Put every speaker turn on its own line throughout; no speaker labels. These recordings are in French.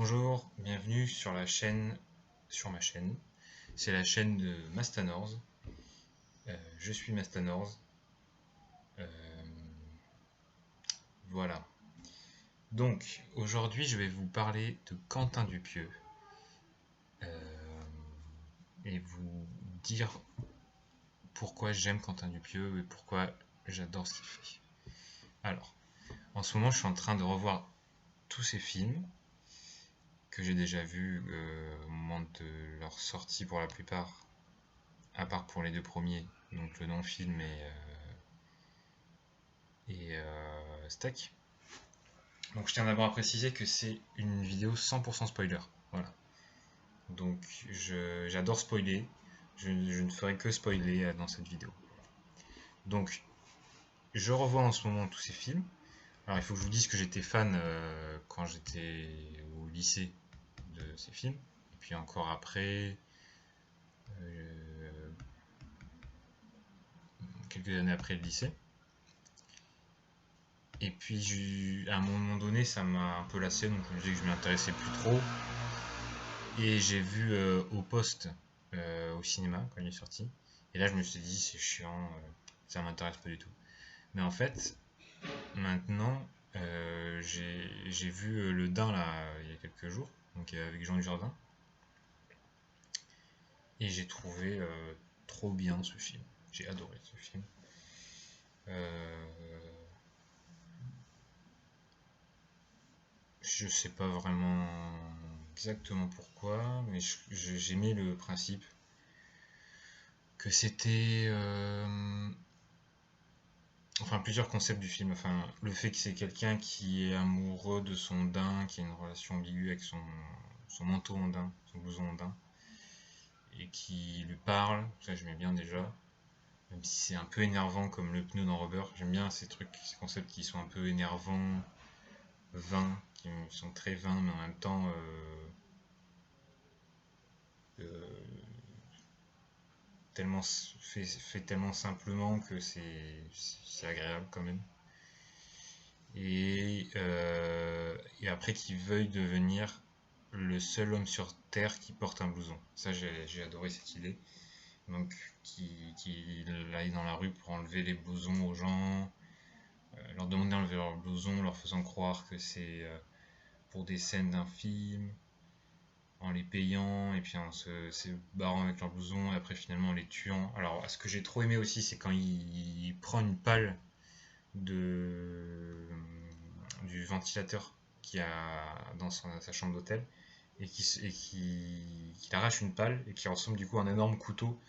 Bonjour, bienvenue sur la chaîne, sur ma chaîne. C'est la chaîne de Mastanorz. Je suis Mastanorz. Euh, voilà. Donc, aujourd'hui, je vais vous parler de Quentin Dupieux et vous dire pourquoi j'aime Quentin Dupieux et pourquoi j'adore ce qu'il fait. Alors, en ce moment, je suis en train de revoir tous ces films que j'ai déjà vus au moment de leur sortie pour la plupart, à part pour les deux premiers, donc le non-film et Steak. Donc je tiens d'abord à préciser que c'est une vidéo 100% spoiler. Voilà. Donc j'adore spoiler. Je ne ferai que spoiler dans cette vidéo. Donc je revois en ce moment tous ces films. Alors il faut que je vous dise que j'étais fan quand j'étais au lycée de ces films. Et puis encore après, euh, quelques années après le lycée. Et puis à un moment donné, ça m'a un peu lassé, donc je me disais que je m'y intéressais plus trop. Et j'ai vu Au Poste au cinéma quand il est sorti. Et là, je me suis dit, c'est chiant, ça m'intéresse pas du tout. Mais en fait, maintenant, j'ai vu Le Dain là, il y a quelques jours, donc avec Jean Dujardin. Et j'ai trouvé trop bien ce film. J'ai adoré ce film. Euh, je sais pas vraiment exactement pourquoi, mais j'aimais le principe que c'était enfin plusieurs concepts du film. Enfin, le fait que c'est quelqu'un qui est amoureux de son daim, qui a une relation ambiguë avec son manteau en daim, son blouson en daim, et qui lui parle, ça j'aimais bien déjà. Même si c'est un peu énervant comme le pneu dans Rubber, j'aime bien ces trucs, ces concepts qui sont un peu énervants, vains, qui sont très vains, mais en même temps euh, tellement fait tellement simplement que c'est agréable quand même. Et après qu'il veuille devenir le seul homme sur Terre qui porte un blouson. Ça, j'ai adoré cette idée. Donc, qui aille dans la rue pour enlever les blousons aux gens, leur demander d'enlever leurs blousons, leur faisant croire que c'est pour des scènes d'un film, en les payant, et puis en se barrant avec leurs blousons, et après finalement en les tuant. Alors, ce que j'ai trop aimé aussi, c'est quand il prend une palle de, du ventilateur qu'il y a dans sa chambre d'hôtel et qui arrache une pale et qui ressemble du coup à un énorme couteau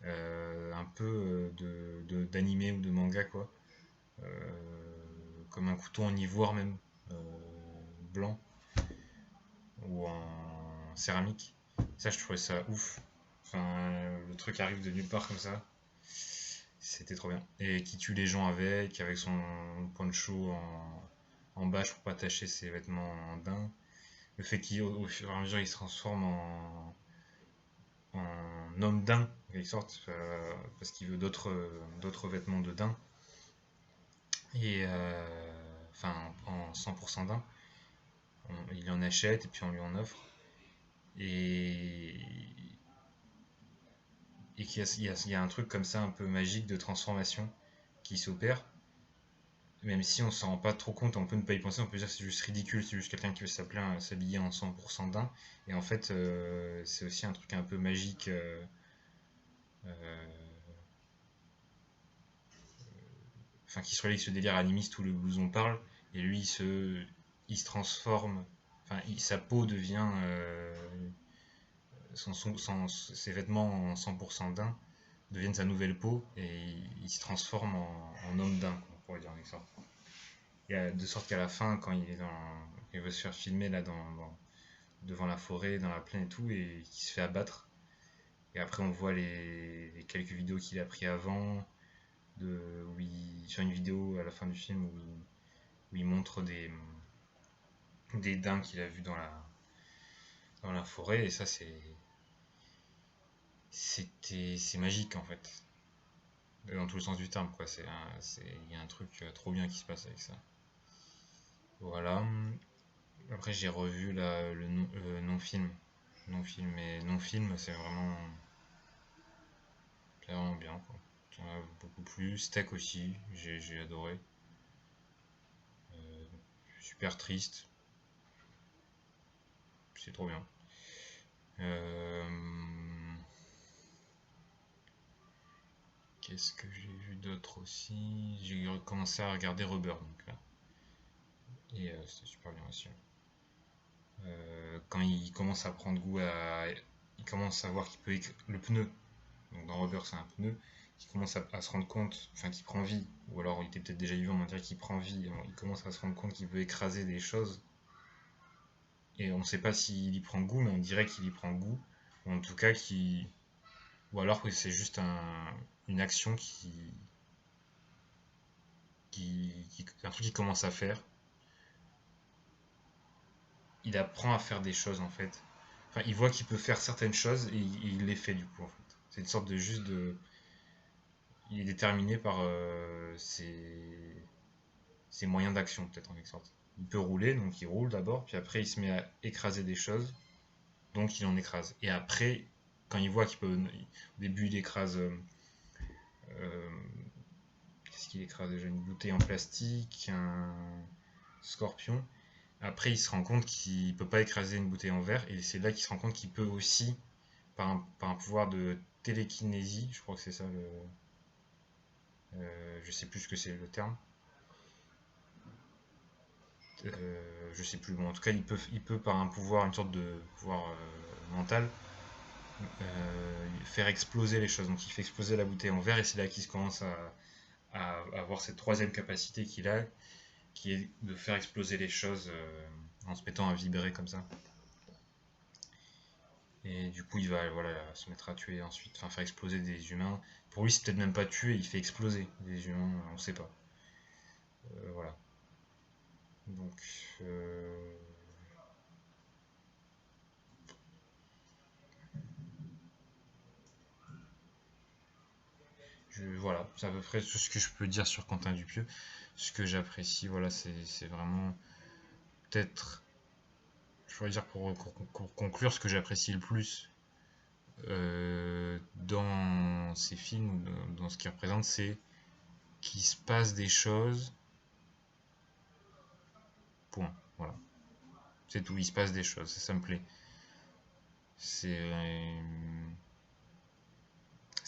un peu d'animé ou de manga quoi, comme un couteau en ivoire même, euh, blanc ou en céramique. Ça je trouvais ça ouf. Enfin, le truc arrive de nulle part comme ça. C'était trop bien. Et qui tue les gens avec son poncho en bâche pour pas tacher ses vêtements en daim. Le fait qu'au fur et à mesure il se transforme en homme daim, en quelque sorte, parce qu'il veut d'autres vêtements de daim. Et enfin, en 100% daim. Il en achète et puis on lui en offre. Et, et qu'il y a un truc comme ça un peu magique de transformation qui s'opère. Même si on s'en rend pas trop compte, on peut ne pas y penser, on peut dire que c'est juste ridicule, c'est juste quelqu'un qui veut s'habiller en 100% daim. Et en fait, c'est aussi un truc un peu magique, euh, enfin qui se relie avec ce délire animiste où le blouson parle, et lui il se transforme, enfin sa peau devient, ses vêtements en 100% daim deviennent sa nouvelle peau, et il se transforme en homme daim, on pourrait dire avec ça. De sorte qu'à la fin, quand il veut se faire filmer là devant la forêt, dans la plaine et tout, et qui se fait abattre. Et après, on voit les quelques vidéos qu'il a pris avant, sur une vidéo à la fin du film où il montre des daims qu'il a vus dans la forêt. Et ça, c'est magique en fait. Dans tout le sens du terme, quoi. Il y a un truc trop bien qui se passe avec ça. Voilà. Après, j'ai revu là, le non-film. Non-film, et non-film, c'est vraiment bien, quoi. Ça m'a beaucoup plu. Steak aussi, j'ai adoré. Euh, Super triste, c'est trop bien. Euh, Qu'est-ce que j'ai vu d'autre aussi? J'ai commencé à regarder Rubber, donc là. Et c'était super bien aussi. Quand il commence à prendre goût à. Il commence à voir qu'il peut. Le pneu, donc dans Rubber c'est un pneu, qui commence à se rendre compte, enfin qui prend vie, ou alors il était peut-être déjà vivant, mais on dirait qu'il prend vie, il commence à se rendre compte qu'il peut écraser des choses, et on ne sait pas s'il y prend goût, mais on dirait qu'il y prend goût, ou en tout cas qu'il. Ou alors que c'est juste une action un truc qu'il commence à faire. Il apprend à faire des choses en fait. Enfin, il voit qu'il peut faire certaines choses et il les fait du coup en fait. C'est une sorte de juste de. Il est déterminé par ses moyens d'action peut-être en quelque sorte. Il peut rouler, donc il roule d'abord, puis après il se met à écraser des choses, donc il en écrase. Et après, quand il voit qu'il peut. Au début il écrase. Euh, Qu'est-ce qu'il écrase déjà? Une bouteille en plastique, un scorpion. Après, il se rend compte qu'il peut pas écraser une bouteille en verre, et c'est là qu'il se rend compte qu'il peut aussi, par un pouvoir de télékinésie, je crois que c'est ça le. Je sais plus ce que c'est le terme. Je sais plus. Bon, en tout cas, il peut par un pouvoir, une sorte de pouvoir mental, faire exploser les choses. Donc, il fait exploser la bouteille en verre, et c'est là qu'il commence à avoir cette troisième capacité qu'il a, qui est de faire exploser les choses en se mettant à vibrer comme ça. Et du coup, il va voilà, se mettre à tuer ensuite, enfin faire exploser des humains. Pour lui, c'est peut-être même pas tuer, il fait exploser des humains, on sait pas. Voilà. Donc, voilà, c'est à peu près tout ce que je peux dire sur Quentin Dupieux. Ce que j'apprécie, voilà, c'est vraiment peut-être, je pourrais dire pour conclure, ce que j'apprécie le plus dans ces films, ou dans ce qu'ils représentent, c'est qu'il se passe des choses, point, voilà. C'est tout, il se passe des choses, ça me plaît. C'est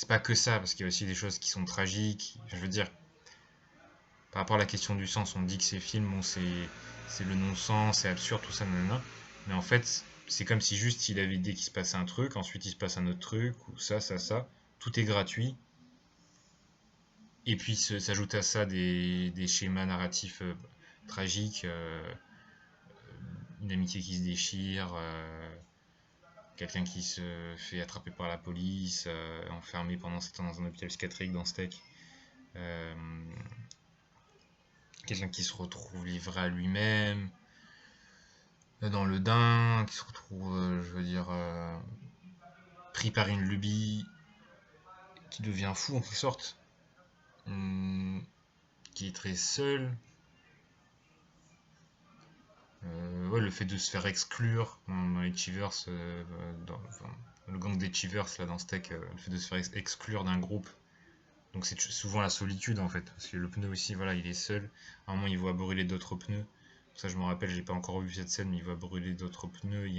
pas que ça, parce qu'il y a aussi des choses qui sont tragiques. Je veux dire, par rapport à la question du sens, on dit que ces films, bon, c'est le non-sens, c'est absurde, tout ça, nanana. Mais en fait, c'est comme si juste il avait dit qu'il se passait un truc, ensuite il se passe un autre truc, ou ça. Tout est gratuit. Et puis s'ajoute à ça des schémas narratifs tragiques, une amitié qui se déchire, quelqu'un qui se fait attraper par la police, enfermé pendant 7 ans dans un hôpital psychiatrique dans Steak, euh, quelqu'un qui se retrouve livré à lui-même, dans le daim, qui se retrouve, je veux dire, pris par une lubie, qui devient fou en quelque sorte, qui est très seul. Ouais, le fait de se faire exclure dans les Chivers, enfin, le gang des Chivers là dans Steak, le fait de se faire exclure d'un groupe. Donc c'est souvent la solitude en fait, parce que le pneu aussi, voilà, il est seul. À un moment, il voit brûler d'autres pneus. Ça, je me rappelle, j'ai pas encore vu cette scène, mais il voit brûler d'autres pneus.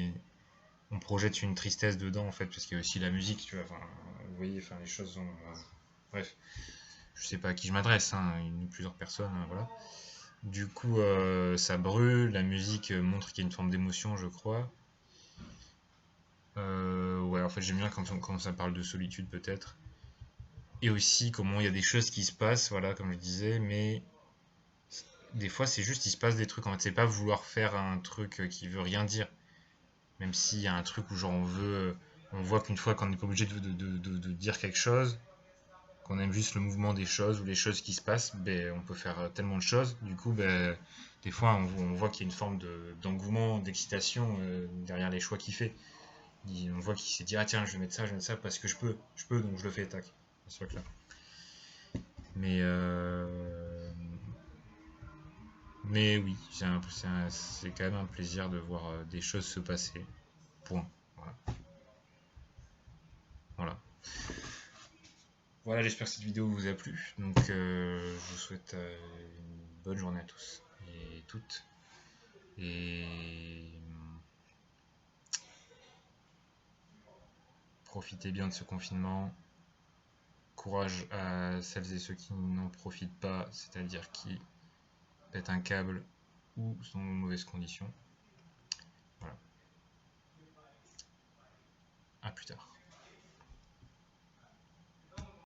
On projette une tristesse dedans en fait, parce qu'il y a aussi la musique, tu vois. Enfin, vous voyez, enfin, les choses sont. Bref, je sais pas à qui je m'adresse, hein, plusieurs personnes, voilà. Du coup, ça brûle, la musique montre qu'il y a une forme d'émotion, je crois. Ouais, en fait, j'aime bien quand ça parle de solitude, peut-être. Et aussi, comment il y a des choses qui se passent, voilà, comme je disais, mais des fois, c'est juste, il se passe des trucs. En fait, c'est pas vouloir faire un truc qui veut rien dire. Même s'il y a un truc où, genre, on voit qu'une fois qu'on n'est pas obligé de dire quelque chose, qu'on aime juste le mouvement des choses ou les choses qui se passent, ben, on peut faire tellement de choses. Du coup, ben, des fois, on voit qu'il y a une forme d'engouement, d'excitation derrière les choix qu'il fait. On voit qu'il s'est dit, ah tiens, je vais mettre ça parce que je peux, donc je le fais, tac. Ce truc-là. Mais Mais oui, c'est quand même un plaisir de voir des choses se passer. Point. Voilà. Voilà. Voilà, j'espère que cette vidéo vous a plu. Donc, je vous souhaite une bonne journée à tous et toutes. Et profitez bien de ce confinement. Courage à celles et ceux qui n'en profitent pas, c'est-à-dire qui pètent un câble ou sont en mauvaises conditions. Voilà. À plus tard.